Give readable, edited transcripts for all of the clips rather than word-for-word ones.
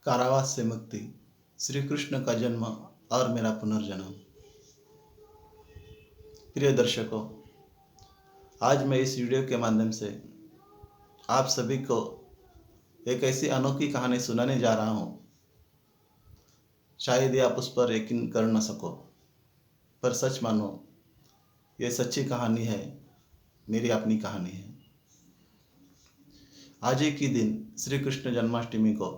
कारावास से मुक्ति, श्री कृष्ण का जन्म और मेरा पुनर्जन्म। प्रिय दर्शकों, आज मैं इस वीडियो के माध्यम से आप सभी को एक ऐसी अनोखी कहानी सुनाने जा रहा हूँ। शायद ही आप उस पर यकीन कर न सको, पर सच मानो, ये सच्ची कहानी है, मेरी अपनी कहानी है। आज ही के दिन श्री कृष्ण जन्माष्टमी को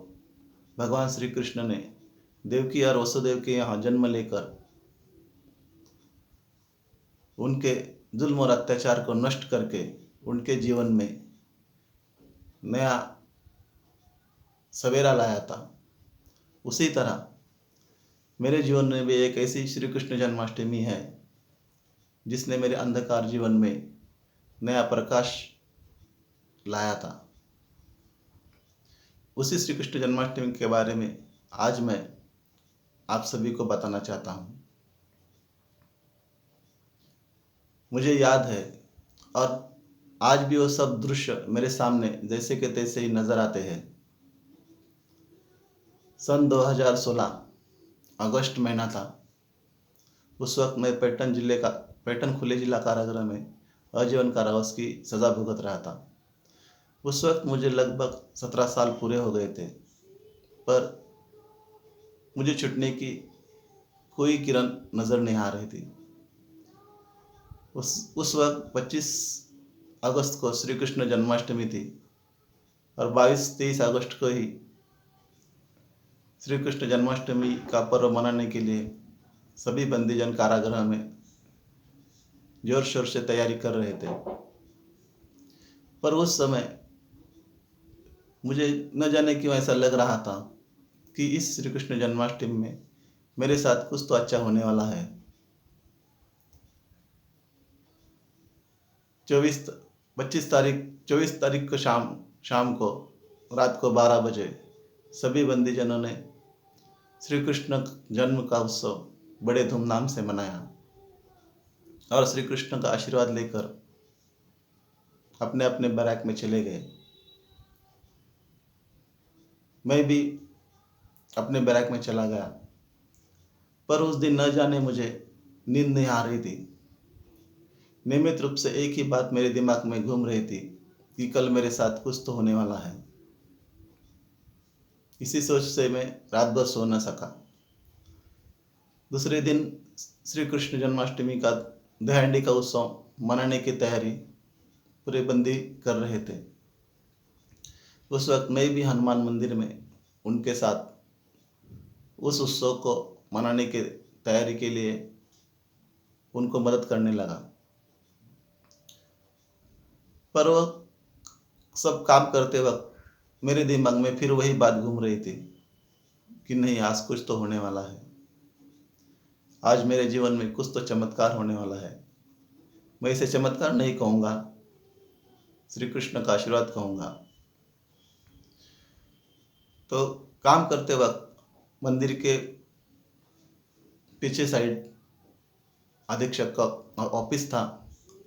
भगवान श्री कृष्ण ने देवकी और वसुदेव के यहाँ जन्म लेकर उनके जुल्म और अत्याचार को नष्ट करके उनके जीवन में नया सवेरा लाया था। उसी तरह मेरे जीवन में भी एक ऐसी श्री कृष्ण जन्माष्टमी है जिसने मेरे अंधकार जीवन में नया प्रकाश लाया था। उसी श्री कृष्ण जन्माष्टमी के बारे में आज मैं आप सभी को बताना चाहता हूँ। मुझे याद है और आज भी वो सब दृश्य मेरे सामने जैसे के तैसे ही नजर आते हैं। सन 2016 अगस्त महीना था। उस वक्त मैं पैटन खुले जिला कारागृह में आजीवन कारावास की सजा भुगत रहा था। उस वक्त मुझे लगभग 17 साल पूरे हो गए थे, पर मुझे छूटने की कोई किरण नजर नहीं आ रही थी। उस वक्त 25 अगस्त को श्री कृष्ण जन्माष्टमी थी और 22-23 अगस्त को ही श्री कृष्ण जन्माष्टमी का पर्व मनाने के लिए सभी बंदीजन कारागृह में जोर शोर से तैयारी कर रहे थे। पर उस समय मुझे न जाने क्यों ऐसा लग रहा था कि इस श्री कृष्ण जन्माष्टमी में मेरे साथ कुछ तो अच्छा होने वाला है। 24 तारीख को शाम को रात को 12 बजे सभी बंदीजनों ने श्री कृष्ण जन्म का उत्सव बड़े धूमधाम से मनाया और श्री कृष्ण का आशीर्वाद लेकर अपने अपने बैरक में चले गए। मैं भी अपने बैरक में चला गया, पर उस दिन न जाने मुझे नींद नहीं आ रही थी। नियमित रूप से एक ही बात मेरे दिमाग में घूम रही थी कि कल मेरे साथ कुछ तो होने वाला है। इसी सोच से मैं रात भर सो न सका। दूसरे दिन श्री कृष्ण जन्माष्टमी का दहंडी का उत्सव मनाने की तैयारी पूरे बंदी कर रहे थे। उस वक्त मैं भी हनुमान मंदिर में उनके साथ उस उत्सव को मनाने की तैयारी के लिए उनको मदद करने लगा। पर वो सब काम करते वक्त मेरे दिमाग में फिर वही बात घूम रही थी कि नहीं, आज कुछ तो होने वाला है, आज मेरे जीवन में कुछ तो चमत्कार होने वाला है। मैं इसे चमत्कार नहीं कहूँगा, श्री कृष्ण का आशीर्वाद कहूँगा। तो काम करते वक्त मंदिर के पीछे साइड अधीक्षक का ऑफिस था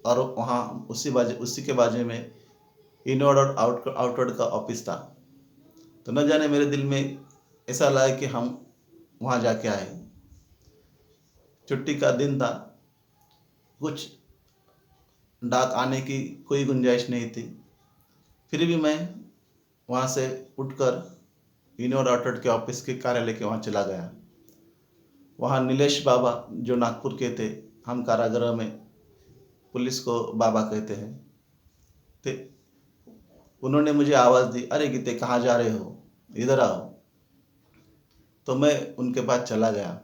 और वहाँ उसी के बाजू में इनवर्ड और आउटवर्ड का ऑफिस था। तो न जाने मेरे दिल में ऐसा लगा कि हम वहाँ जाके आए। छुट्टी का दिन था, कुछ डाक आने की कोई गुंजाइश नहीं थी। फिर भी मैं वहाँ से उठकर इनवर्ड आउटवर्ड के ऑफिस के कार्यालय के वहाँ चला गया। वहाँ नीलेश बाबा जो नागपुर के थे, हम कारागृह में पुलिस को बाबा कहते हैं, थे। उन्होंने मुझे आवाज़ दी, अरे गीते कहाँ जा रहे हो, इधर आओ। तो मैं उनके पास चला गया।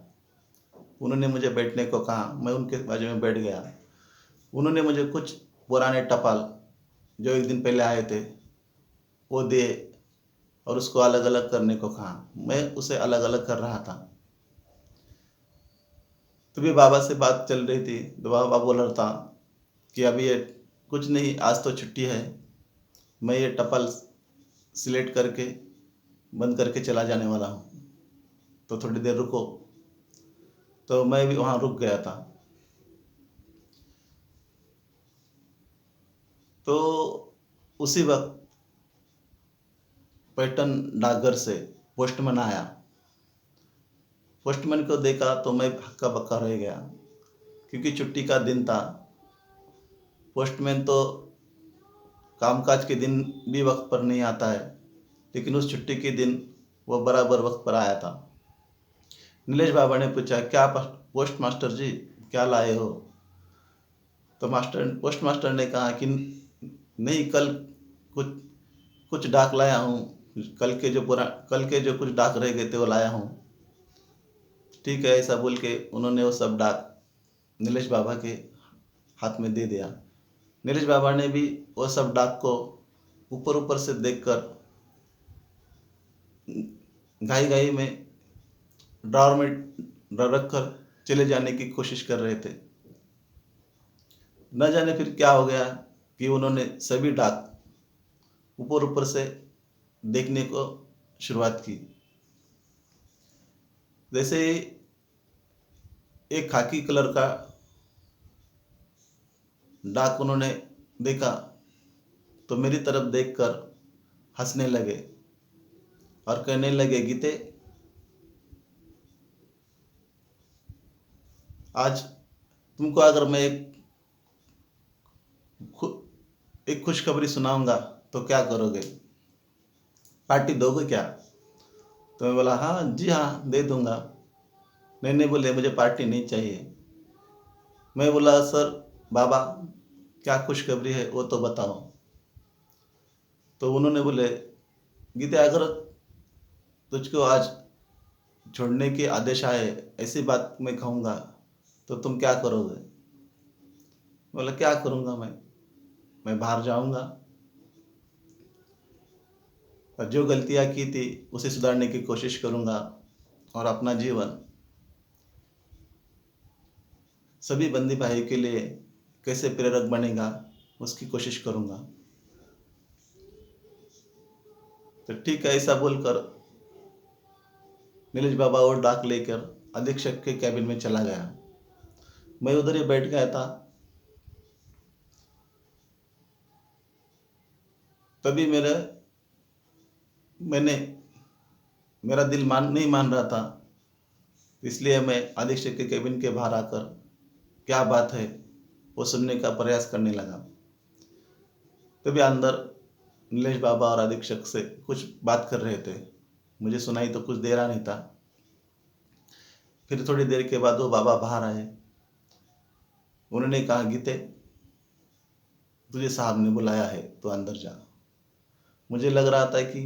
उन्होंने मुझे बैठने को कहा, मैं उनके बाजू में बैठ गया। उन्होंने मुझे कुछ पुराने टपाल जो एक दिन पहले आए थे वो दिए और उसको अलग अलग करने को कहा। मैं उसे अलग अलग कर रहा था। तभी बाबा से बात चल रही थी तो बाबा बोल रहा था कि अभी ये कुछ नहीं, आज तो छुट्टी है, मैं ये टपाल सिलेक्ट करके बंद करके चला जाने वाला हूँ, तो थोड़ी देर रुको। तो मैं भी वहाँ रुक गया था। तो उसी वक्त पैटन डाकघर से पोस्टमैन आया। पोस्टमैन को देखा तो मैं हक्का बक्का रह गया, क्योंकि छुट्टी का दिन था। पोस्टमैन तो कामकाज के दिन भी वक्त पर नहीं आता है, लेकिन उस छुट्टी के दिन वो बराबर वक्त पर आया था। नीलेश बाबा ने पूछा, क्या पोस्ट मास्टर जी क्या लाए हो? तो पोस्ट मास्टर ने कहा कि नहीं, कल कुछ कुछ डाक लाया हूँ, कल के जो कुछ डाक रह गए थे वो लाया हूँ। ठीक है, ऐसा बोल के उन्होंने वो सब डाक नीलेश बाबा के हाथ में दे दिया। नीलेश बाबा ने भी वो सब डाक को ऊपर ऊपर से देखकर घाई घाई में ड्रॉर में रख कर चले जाने की कोशिश कर रहे थे। न जाने फिर क्या हो गया कि उन्होंने सभी डाक ऊपर ऊपर से देखने को शुरुआत की। जैसे एक खाकी कलर का डाक उन्होंने देखा तो मेरी तरफ देखकर हंसने लगे और कहने लगे, गीते, आज तुमको अगर मैं एक खुशखबरी सुनाऊंगा तो क्या करोगे? पार्टी दोगे क्या? तो मैं बोला, हाँ जी हाँ, दे दूंगा। नहीं बोले, मुझे पार्टी नहीं चाहिए। मैं बोला, सर बाबा क्या खुशखबरी है वो तो बताओ। तो उन्होंने बोले, गीते, अगर तुझको आज छोड़ने के आदेश आए, ऐसी बात मैं कहूँगा तो तुम क्या करोगे? बोला, क्या करूँगा मैं बाहर जाऊँगा और जो गलतियाँ की थी उसे सुधारने की कोशिश करूँगा और अपना जीवन सभी बंदी भाई के लिए कैसे प्रेरक बनेगा उसकी कोशिश करूँगा। तो ठीक है, ऐसा बोलकर नीलेश बाबा और डाक लेकर अधीक्षक के कैबिन में चला गया। मैं उधर ही बैठ गया था। तभी मेरा दिल नहीं मान रहा था, इसलिए मैं अधीक्षक के कैबिन के बाहर आकर क्या बात है वो सुनने का प्रयास करने लगा। तभी अंदर नीलेश बाबा और अधीक्षक से कुछ बात कर रहे थे। मुझे सुनाई तो कुछ दे रहा नहीं था। फिर थोड़ी देर के बाद वो बाबा बाहर आए। उन्होंने कहा, गीते, तुझे साहब ने बुलाया है तो अंदर जा। मुझे लग रहा था कि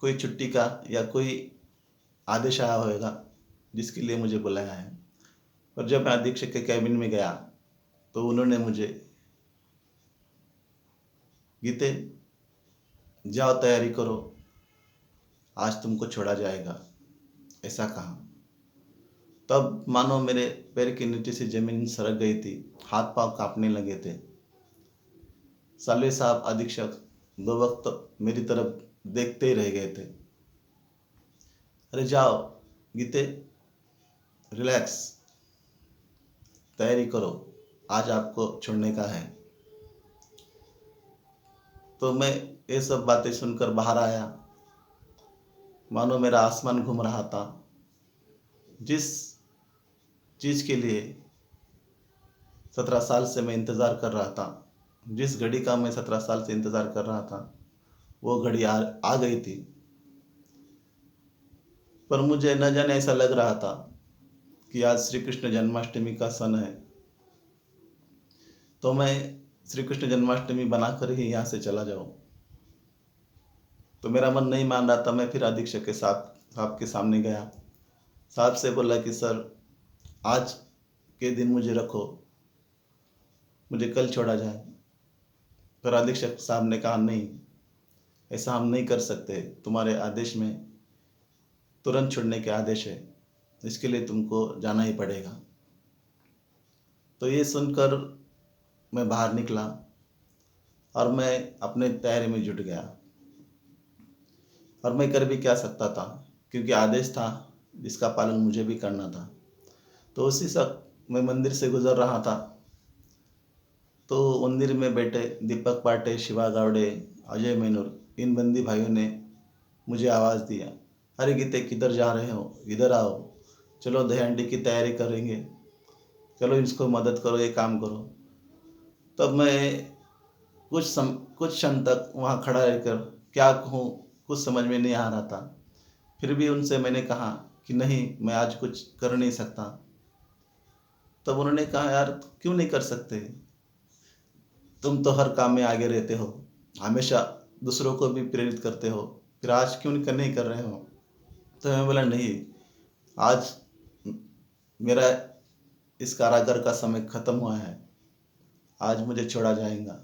कोई छुट्टी का या कोई आदेश आया होगा जिसके लिए मुझे बुलाया है। पर जब मैं अधीक्षक के कैबिन में गया तो उन्होंने मुझे, गीते, जाओ तैयारी करो, आज तुमको छोड़ा जाएगा, ऐसा कहा। तब मानो मेरे पैर के नीचे से जमीन सरक गई थी, हाथ पांव कांपने लगे थे। साले साहब अधीक्षक दो वक्त मेरी तरफ देखते ही रह गए थे। अरे जाओ गीते, रिलैक्स, तैयारी करो, आज आपको छोड़ने का है। तो मैं ये सब बातें सुनकर बाहर आया। मानो मेरा आसमान घूम रहा था। जिस चीज़ के लिए 17 साल से मैं इंतज़ार कर रहा था, जिस घड़ी का मैं 17 साल से इंतज़ार कर रहा था, वो घड़ी आ गई थी। पर मुझे न जाने ऐसा लग रहा था कि आज श्री कृष्ण जन्माष्टमी का सन है, तो मैं श्री कृष्ण जन्माष्टमी बनाकर ही यहाँ से चला जाऊँ। तो मेरा मन नहीं मान रहा था। मैं फिर अधीक्षक के साहब के सामने गया। साहब से बोला कि सर, आज के दिन मुझे रखो, मुझे कल छोड़ा जाए। पर अधीक्षक साहब ने कहा, नहीं, ऐसा हम नहीं कर सकते, तुम्हारे आदेश में तुरंत छोड़ने के आदेश है, इसके लिए तुमको जाना ही पड़ेगा। तो ये सुनकर मैं बाहर निकला और मैं अपने तैयारी में जुट गया। और मैं कर भी क्या सकता था, क्योंकि आदेश था जिसका पालन मुझे भी करना था। तो उसी वक्त मैं मंदिर से गुजर रहा था तो मंदिर में बैठे दीपक पाटे, शिवा गावड़े, अजय मेनूर, इन बंदी भाइयों ने मुझे आवाज़ दिया, अरे गीते किधर जा रहे हो, इधर आओ, चलो दही हांडी की तैयारी करेंगे, चलो इसको मदद करो, ये काम करो। तब मैं कुछ क्षण तक वहाँ खड़ा रहकर क्या कहूँ कुछ समझ में नहीं आ रहा था। फिर भी उनसे मैंने कहा कि नहीं, मैं आज कुछ कर नहीं सकता। तब उन्होंने कहा, यार क्यों नहीं कर सकते, तुम तो हर काम में आगे रहते हो, हमेशा दूसरों को भी प्रेरित करते हो, फिर आज क्यों नहीं कर रहे हो। तो मैं बोला, नहीं, आज मेरा इस कारागार का समय खत्म हुआ है, आज मुझे छोड़ा जाएगा।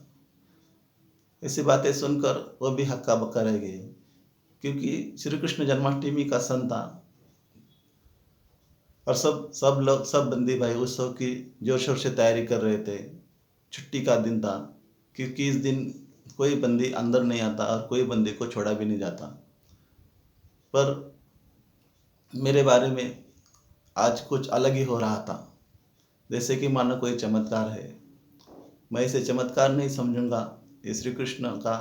ऐसी बातें सुनकर वो भी हक्का बक्का रह गए, क्योंकि श्री कृष्ण जन्माष्टमी का सन था और सब लोग, सब बंदी भाई उत्सव की जोर शोर से तैयारी कर रहे थे। छुट्टी का दिन था, क्योंकि इस दिन कोई बंदी अंदर नहीं आता और कोई बंदी को छोड़ा भी नहीं जाता। पर मेरे बारे में आज कुछ अलग ही हो रहा था, जैसे कि मानो कोई चमत्कार है। मैं इसे चमत्कार नहीं समझूंगा, ये श्री कृष्ण का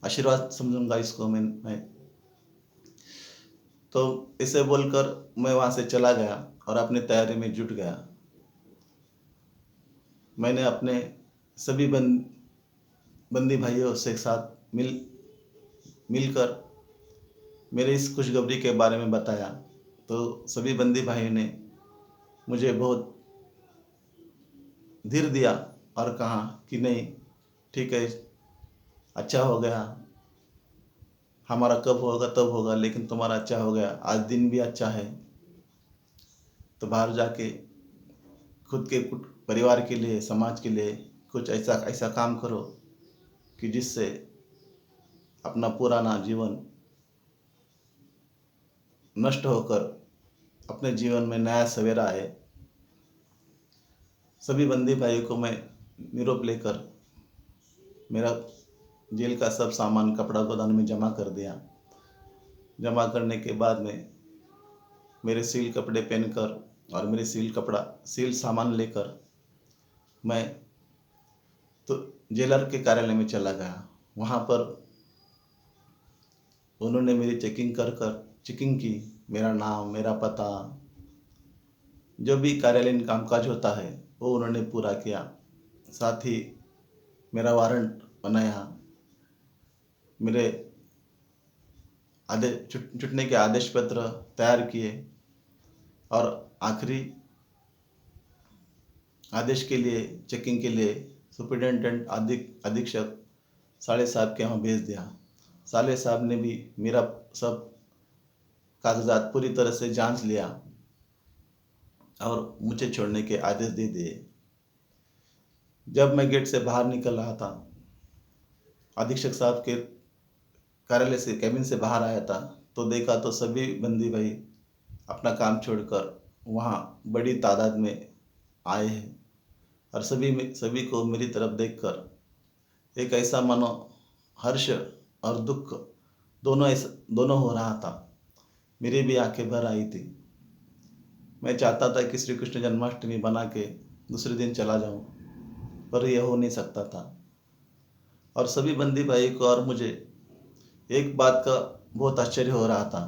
आशीर्वाद समझूंगा इसको मैं। तो इसे बोलकर मैं वहाँ से चला गया और अपनी तैयारी में जुट गया। मैंने अपने सभी बंदी भाइयों से साथ मिलकर मेरे इस खुशखबरी के बारे में बताया। तो सभी बंदी भाइयों ने मुझे बहुत धीर दिया और कहा कि नहीं, ठीक है, अच्छा हो गया, हमारा कब होगा तब होगा, लेकिन तुम्हारा अच्छा हो गया, आज दिन भी अच्छा है, तो बाहर जाके खुद के परिवार के लिए, समाज के लिए कुछ ऐसा ऐसा काम करो कि जिससे अपना पुराना जीवन नष्ट होकर अपने जीवन में नया सवेरा आए। सभी बंदी भाइयों को मैं यूरोप लेकर मेरा जेल का सब सामान कपड़ा गोदाम में जमा कर दिया। जमा करने के बाद में मेरे सील कपड़े पहनकर और मेरे सील सामान लेकर मैं तो जेलर के कार्यालय में चला गया। वहाँ पर उन्होंने मेरी चेकिंग की, मेरा नाम, मेरा पता, जो भी कार्यालयीन कामकाज होता है वो उन्होंने पूरा किया। साथ ही मेरा वारंट बनाया, मेरे छुटने के आदेश पत्र तैयार किए और आखिरी आदेश के लिए, चेकिंग के लिए सुपरिटेंडेंट अधीक्षक साले साहब के यहाँ भेज दिया। साले साहब ने भी मेरा सब कागजात पूरी तरह से जांच लिया और मुझे छोड़ने के आदेश दे दिए। जब मैं गेट से बाहर निकल रहा था, अधीक्षक साहब के कार्यालय से, कैबिन से बाहर आया था, तो देखा तो सभी बंदी भाई अपना काम छोड़कर वहाँ बड़ी तादाद में आए हैं और सभी को मेरी तरफ देखकर एक ऐसा मानो हर्ष और दुख दोनों हो रहा था। मेरी भी आंखें भर आई थी। मैं चाहता था कि श्री कृष्ण जन्माष्टमी बना के दूसरे दिन चला जाऊं, पर यह हो नहीं सकता था। और सभी बंदी भाई को और मुझे एक बात का बहुत आश्चर्य हो रहा था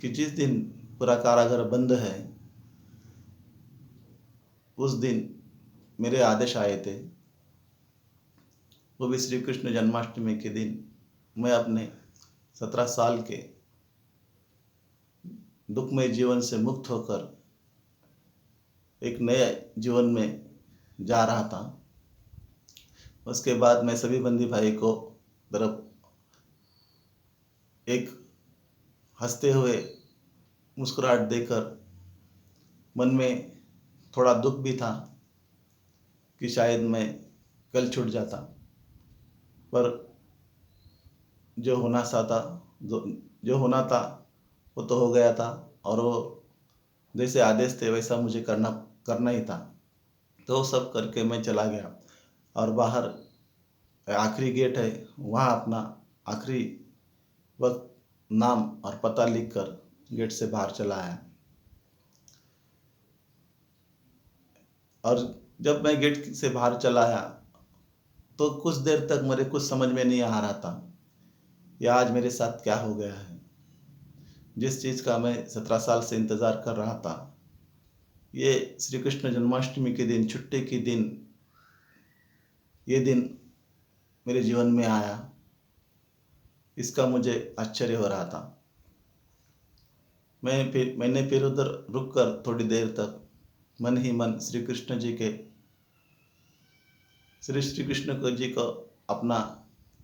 कि जिस दिन पूरा कारागार बंद है, उस दिन मेरे आदेश आए थे, वो भी श्री कृष्ण जन्माष्टमी के दिन मैं अपने 17 साल के दुखमय जीवन से मुक्त होकर एक नए जीवन में जा रहा था। उसके बाद मैं सभी बंदी भाई को तरफ एक हंसते हुए मुस्कुराहट देकर मन में थोड़ा दुख भी था कि शायद मैं कल छूट जाता, पर जो होना था वो तो हो गया था और वो जैसे आदेश थे वैसा मुझे करना ही था। तो वो सब करके मैं चला गया और बाहर आखिरी गेट है, वहाँ अपना आखिरी वक्त, नाम और पता लिखकर गेट से बाहर चला आया। और जब मैं गेट से बाहर चला आया तो कुछ देर तक मेरे कुछ समझ में नहीं आ रहा था या आज मेरे साथ क्या हो गया है। जिस चीज़ का मैं 17 साल से इंतज़ार कर रहा था, ये श्री कृष्ण जन्माष्टमी के दिन, छुट्टी के दिन, ये दिन मेरे जीवन में आया, इसका मुझे आश्चर्य हो रहा था। मैंने फिर उधर रुक कर थोड़ी देर तक मन ही मन श्री कृष्ण को जी को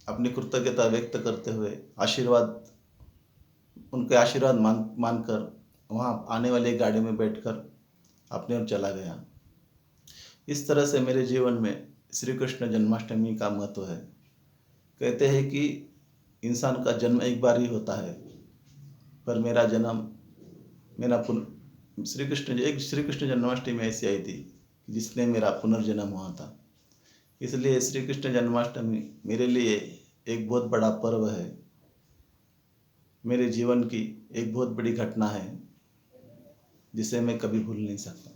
अपनी कृतज्ञता व्यक्त करते हुए उनके आशीर्वाद मानकर वहाँ आने वाली गाड़ी में बैठकर अपने ओर चला गया। इस तरह से मेरे जीवन में श्री कृष्ण जन्माष्टमी का महत्व है। कहते हैं कि इंसान का जन्म एक बार ही होता है, पर मेरा जन्म श्री कृष्ण जन्माष्टमी ऐसी आई थी जिसने मेरा पुनर्जन्म हुआ था। इसलिए श्री कृष्ण जन्माष्टमी मेरे लिए एक बहुत बड़ा पर्व है, मेरे जीवन की एक बहुत बड़ी घटना है जिसे मैं कभी भूल नहीं सकता।